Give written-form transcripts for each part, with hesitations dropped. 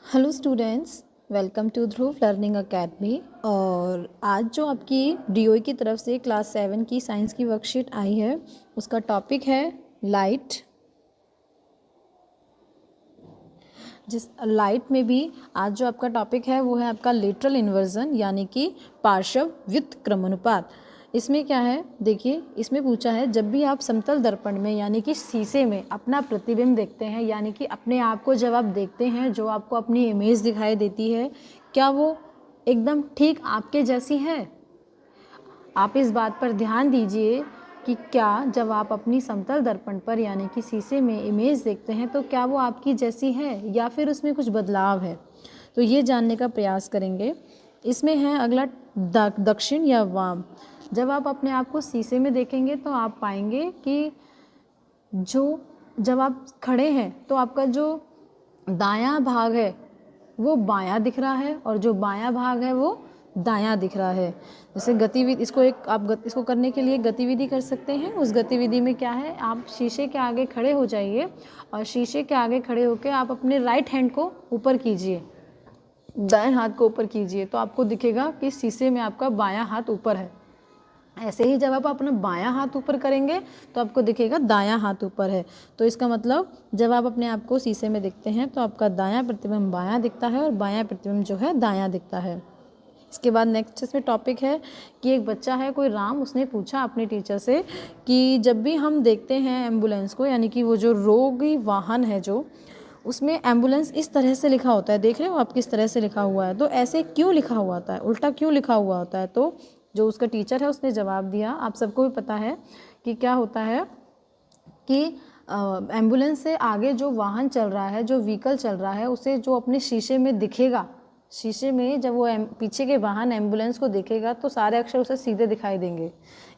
Hello students, welcome to Dhruv learning academy. और आज जो आपकी डीओई की तरफ से क्लास 7 की साइंस की वर्कशीट आई है, उसका टॉपिक है लाइट। जिस लाइट में भी आज जो आपका टॉपिक है वो है आपका लेटरल इन्वर्जन, यानी कि पार्श्व व्युत्क्रमानुपात। इसमें क्या है, देखिए इसमें पूछा है जब भी आप समतल दर्पण में यानी कि शीशे में अपना प्रतिबिंब देखते हैं, यानी कि अपने आप को जब आप देखते हैं, जो आपको अपनी इमेज दिखाई देती है, क्या वो एकदम ठीक आपके जैसी है। आप इस बात पर ध्यान दीजिए कि क्या जब आप अपनी समतल दर्पण पर यानी कि शीशे में इमेज देखते हैं तो क्या वो आपकी जैसी है या फिर उसमें कुछ बदलाव है। तो ये जानने का प्रयास करेंगे। इसमें है अगला दक्षिण या वाम। जब आप अपने आप को शीशे में देखेंगे तो आप पाएंगे कि जब आप खड़े हैं तो आपका जो दायां भाग है वो बायां दिख रहा है और जो बायां भाग है वो दायां दिख रहा है। जैसे गतिविधि इसको करने के लिए गतिविधि कर सकते हैं। उस गतिविधि में क्या है, आप शीशे के आगे खड़े हो जाइए और शीशे के आगे खड़े होकर आप अपने राइट हैंड को ऊपर कीजिए, दाएं हाथ को ऊपर कीजिए, तो आपको दिखेगा कि शीशे में आपका बायां हाथ ऊपर है। ऐसे ही जब आप अपना बायां हाथ ऊपर करेंगे तो आपको दिखेगा दायां हाथ ऊपर है। तो इसका मतलब जब आप अपने आप को शीशे में देखते हैं तो आपका दायां प्रतिबिंब बायां दिखता है और बायां प्रतिबिंब जो है दायां दिखता है। इसके बाद नेक्स्ट इसमें टॉपिक है कि एक बच्चा है, कोई राम, उसने पूछा अपने टीचर से कि जब भी हम देखते हैं एम्बुलेंस को, यानी कि वो जो रोगी वाहन है जो, उसमें एम्बुलेंस इस तरह से लिखा होता है, देख रहे हो आप किस तरह से लिखा हुआ है, तो ऐसे क्यों लिखा हुआ होता है, उल्टा क्यों लिखा हुआ होता है। तो जो उसका टीचर है उसने जवाब दिया, आप सबको भी पता है कि क्या होता है कि एम्बुलेंस से आगे जो वाहन चल रहा है, जो व्हीकल चल रहा है, उसे जो अपने शीशे में दिखेगा, शीशे में जब वो पीछे के वाहन एम्बुलेंस को देखेगा तो सारे अक्षर उसे सीधे दिखाई देंगे,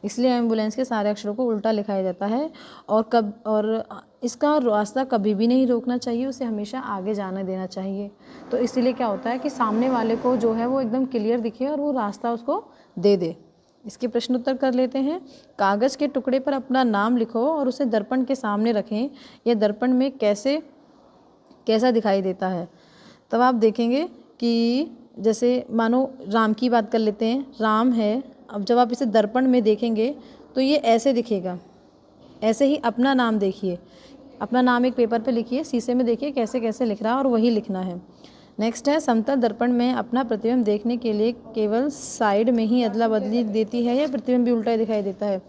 इसलिए एम्बुलेंस के सारे अक्षरों को उल्टा लिखाया जाता है। और इसका रास्ता कभी भी नहीं रोकना चाहिए, उसे हमेशा आगे जाने देना चाहिए। तो इसीलिए क्या होता है कि सामने वाले को जो है वो एकदम क्लियर दिखे और वो रास्ता उसको दे दे। इसके प्रश्न उत्तर कर लेते हैं। कागज़ के टुकड़े पर अपना नाम लिखो और उसे दर्पण के सामने रखें। यह दर्पण में कैसा दिखाई देता है। तब आप देखेंगे कि जैसे मानो राम की बात कर लेते हैं, राम है। अब जब आप इसे दर्पण में देखेंगे तो ये ऐसे दिखेगा। ऐसे ही अपना नाम देखिए, अपना नाम एक पेपर पे लिखिए, शीशे में देखिए कैसे कैसे लिख रहा है और वही लिखना है। नेक्स्ट है, समतल दर्पण में अपना प्रतिबिंब देखने के लिए केवल साइड में ही अदला बदली देती है या प्रतिबिंब भी उल्टा दिखाई देता है।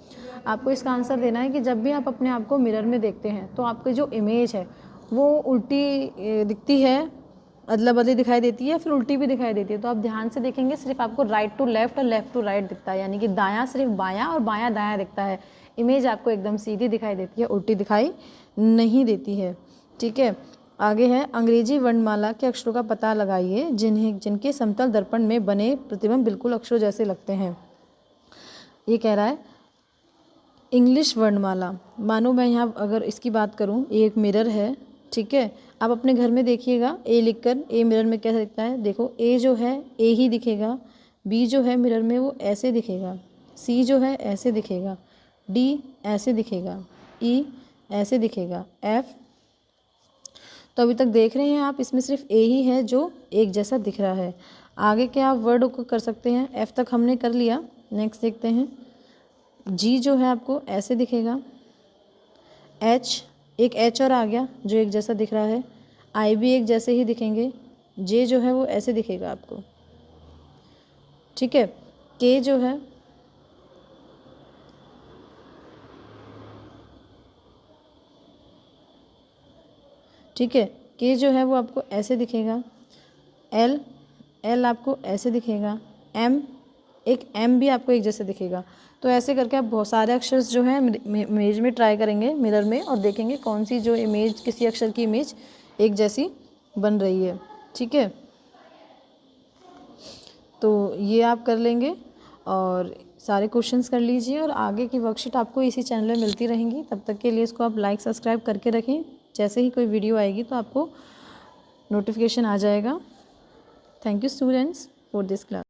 आपको इसका आंसर देना है कि जब भी आप अपने आप को मिरर में देखते हैं तो आपकी जो इमेज है वो उल्टी दिखती है, अदला बदली दिखाई देती है, फिर उल्टी भी दिखाई देती है। तो आप ध्यान से देखेंगे, सिर्फ आपको राइट टू लेफ्ट और लेफ्ट टू राइट दिखता है, यानी कि दायां सिर्फ बायां और बायां दायां दिखता है। इमेज आपको एकदम सीधी दिखाई देती है, उल्टी दिखाई नहीं देती है। ठीक है, आगे है, अंग्रेजी वर्णमाला के अक्षरों का पता लगाइए जिनके समतल दर्पण में बने प्रतिबिंब बिल्कुल अक्षरों जैसे लगते हैं। ये कह रहा है इंग्लिश वर्णमाला। मानो मैं यहाँ अगर इसकी बात करूँ, एक मिरर है, ठीक है, आप अपने घर में देखिएगा, ए लिखकर ए मिरर में कैसा दिखता है, देखो ए जो है ए ही दिखेगा, बी जो है मिरर में वो ऐसे दिखेगा, सी जो है ऐसे दिखेगा, डी ऐसे दिखेगा, ई ऐसे दिखेगा, एफ। तो अभी तक देख रहे हैं आप, इसमें सिर्फ ए ही है जो एक जैसा दिख रहा है। आगे क्या आप वर्ड को कर सकते हैं, एफ तक हमने कर लिया। नेक्स्ट देखते हैं, जी जो है आपको ऐसे दिखेगा, एच, एक एच और आ गया जो एक जैसा दिख रहा है, आई भी एक जैसे ही दिखेंगे, जे जो है वो ऐसे दिखेगा आपको, ठीक है, के जो है ठीक है, के जो है वो आपको ऐसे दिखेगा, एल, एल आपको ऐसे दिखेगा, एम, एक एम भी आपको एक जैसे दिखेगा। तो ऐसे करके आप बहुत सारे अक्षर जो हैं इमेज में ट्राई करेंगे मिरर में और देखेंगे कौन सी जो इमेज, किसी अक्षर की इमेज एक जैसी बन रही है। ठीक है, तो ये आप कर लेंगे और सारे क्वेश्चंस कर लीजिए और आगे की वर्कशीट आपको इसी चैनल में मिलती रहेंगी। तब तक के लिए इसको आप लाइक सब्सक्राइब करके रखें, जैसे ही कोई वीडियो आएगी तो आपको नोटिफिकेशन आ जाएगा। Thank you students for this class.